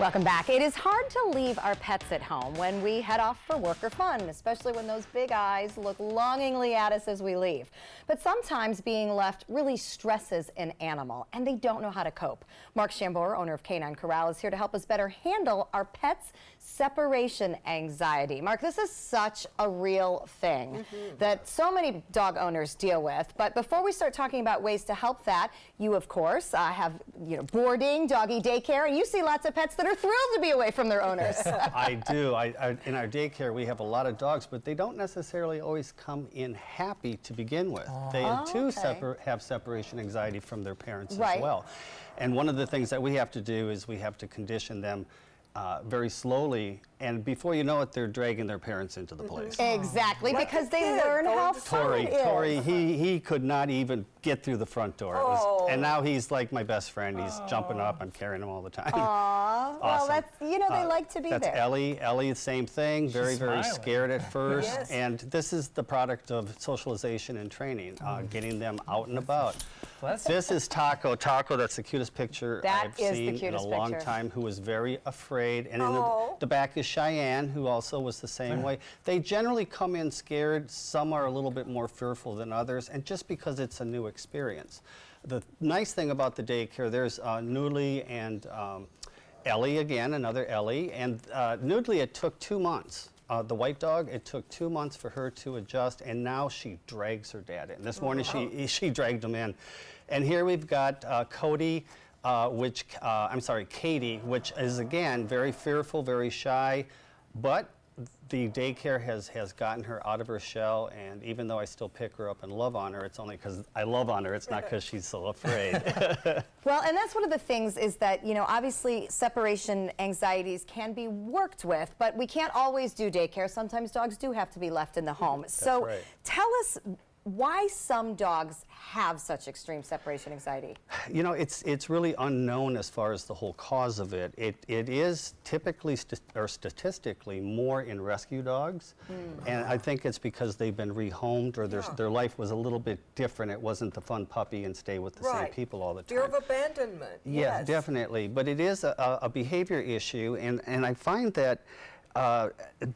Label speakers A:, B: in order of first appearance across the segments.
A: Welcome back. It is hard to leave our pets at home when we head off for work or fun, especially when those big eyes look longingly at us as we leave. But sometimes being left really stresses an animal, and they don't know how to cope. Mark Shambour, owner of K9 Korral, is here to help us better handle our pets' separation anxiety. Mark, this is such a real thing that so many dog owners deal with. But before we start talking about ways to help that, you, of course, have boarding, doggy daycare, and you see lots of pets that are thrilled to be away from their owners.
B: I do. In our daycare, we have a lot of dogs, but they don't necessarily always come in happy to begin with. They too have separation anxiety from their parents as well. And one of the things that we have to do is we have to condition them very slowly, and before you know it, they're dragging their parents into the place.
A: Exactly, because they learn how fun it is.
B: Tori, he could not even get through the front door. And now he's like my best friend. He's jumping up. I'm carrying him all the time.
A: Aww. Well, that's, they like to be there.
B: That's Ellie. Ellie, same thing. Very scared at first. And this is the product of socialization and training, getting them out and about. This is Taco. Taco, that's the cutest picture I've seen in a long time, who was very afraid. And in the back is Cheyenne, who also was the same way. They generally come in scared. Some are a little bit more fearful than others, and just because it's a new experience. The nice thing about the daycare, there's Noodly and Ellie again, another Ellie. And Noodly, it took 2 months. The white dog, it took 2 months for her to adjust, and now she drags her dad in. This morning she dragged him in. And here we've got Katie, which is again very fearful, very shy, but the daycare has gotten her out of her shell, and even though I still pick her up and love on her, it's only because I love on her. It's not because she's so afraid.
A: Well, and that's one of the things is that, obviously separation anxieties can be worked with, but we can't always do daycare. Sometimes dogs do have to be left in the home. So tell us why some dogs have such extreme separation anxiety.
B: It's really unknown as far as the whole cause of it. It is typically or statistically more in rescue dogs, and I think it's because they've been rehomed or their life was a little bit different. It wasn't the fun puppy and stay with the same people all the time.
C: Fear of abandonment.
B: Yes, definitely. But it is a behavior issue, and I find that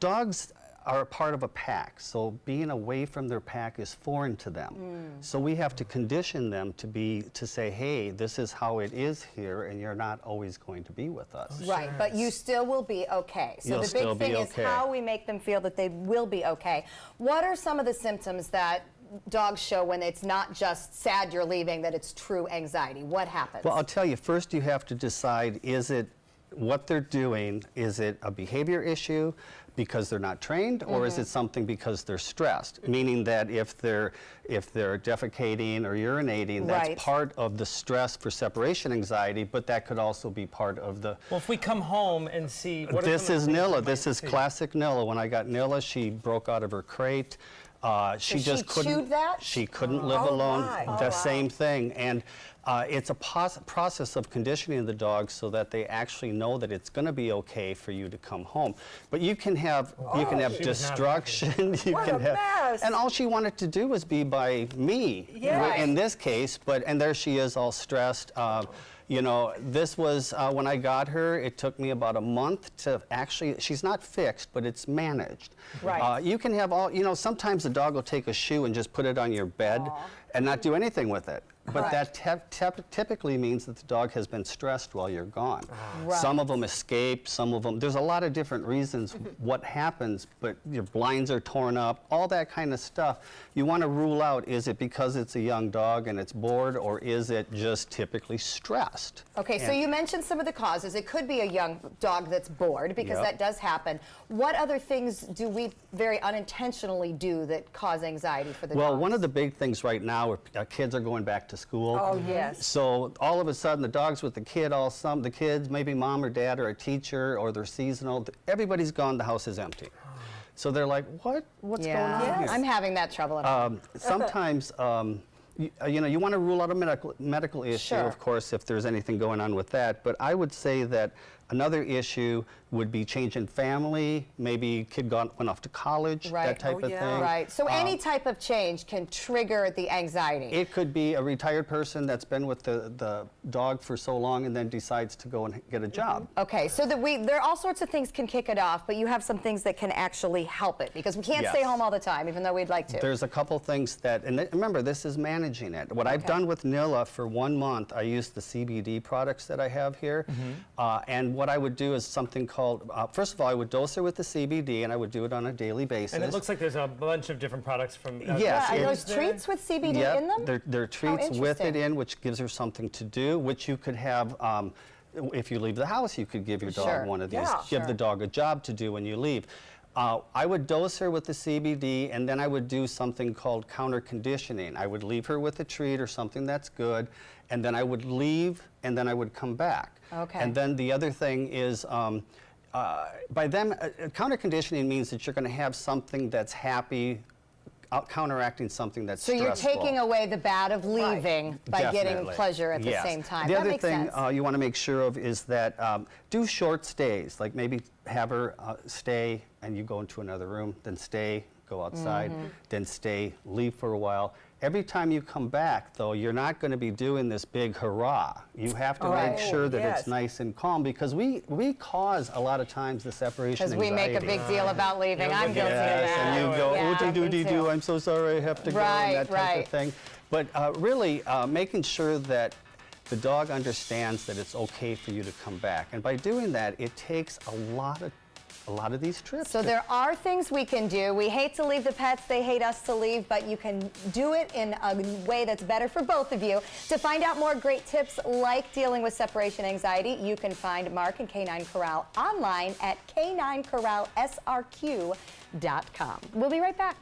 B: dogs are a part of a pack, so being away from their pack is foreign to them. So we have to condition them to say, hey, this is how it is here, and you're not always going to be with us.
A: Right, but you still will be okay. So the big thing is how we make them feel that they will be okay. What are some of the symptoms that dogs show when it's not just sad you're leaving, that it's true anxiety? What happens?
B: Well, I'll tell you, first you have to decide, is it what they're doing, is it a behavior issue because they're not trained, or is it something because they're stressed? Meaning that if they're defecating or urinating, that's part of the stress for separation anxiety, but that could also be part of the...
D: Well, if we come home and see...
B: This is Nilla. This is classic Nilla. When I got Nilla, she broke out of her crate. She just couldn't. She couldn't live alone. Same thing, and it's a process of conditioning the dog so that they actually know that it's going to be okay for you to come home. But you can have destruction. And all she wanted to do was be by me in this case. And there she is, all stressed. This was, when I got her, it took me about a month to actually, she's not fixed, but it's managed. You can have sometimes the dog will take a shoe and just put it on your bed and not do anything with it. But that typically means that the dog has been stressed while you're gone. Some of them escape, some of them, there's a lot of different reasons what happens, but your blinds are torn up, all that kind of stuff. You want to rule out, is it because it's a young dog and it's bored, or is it just typically stressed?
A: Okay, so you mentioned some of the causes. It could be a young dog that's bored, because that does happen. What other things do we very unintentionally do that cause anxiety for the dogs?
B: Well, one of the big things right now, kids are going back to school. So all of a sudden the dog's with the kid, the kids, maybe mom or dad or a teacher, or they're seasonal, everybody's gone, the house is empty. So they're like, what's going on here?
A: I'm having that trouble at home.
B: Sometimes you want to rule out a medical issue, of course, if there's anything going on with that. But I would say that Another issue would be change in family, maybe kid went off to college, that type of thing.
A: Right, so any type of change can trigger the anxiety.
B: It could be a retired person that's been with the dog for so long and then decides to go and get a job.
A: Okay, so there are all sorts of things can kick it off, but you have some things that can actually help it, because we can't stay home all the time, even though we'd like to.
B: There's a couple things that, and remember, this is managing it. What I've done with Nilla for 1 month, I used the CBD products that I have here, and what I would do is something called, first of all, I would dose her with the CBD, and I would do it on a daily basis.
D: And it looks like there's a bunch of different products from...
B: Yes.
A: Are those treats with CBD in them?
B: There are treats with it in, which gives her something to do, which you could have, if you leave the house, you could give your dog one of these. Give the dog a job to do when you leave. I would dose her with the CBD, and then I would do something called counter conditioning. I would leave her with a treat or something that's good, and then I would leave, and then I would come back.
A: Okay.
B: And then the other thing is, by them, counter conditioning means that you're going to have something that's happy, counteracting something that's stressful.
A: So you're taking away the bad of leaving by getting pleasure at the same time.
B: The other thing you want to make sure of is that do short stays, like maybe have her stay and you go into another room, then stay, go outside, then stay, leave for a while. Every time you come back, though, you're not going to be doing this big hurrah. You have to make sure that it's nice and calm, because we cause a lot of times the separation anxiety.
A: Because we make a big deal about leaving. I'm guilty of that.
B: And you go, oh, I'm so sorry, I have to go, and that type of thing. But really, making sure that the dog understands that it's okay for you to come back. And by doing that, it takes a lot of these trips.
A: So there are things we can do. We hate to leave the pets, they hate us to leave, but you can do it in a way that's better for both of you. To find out more great tips like dealing with separation anxiety, you can find Mark and K9 Korral online at K9KorralSRQ.com. We'll be right back.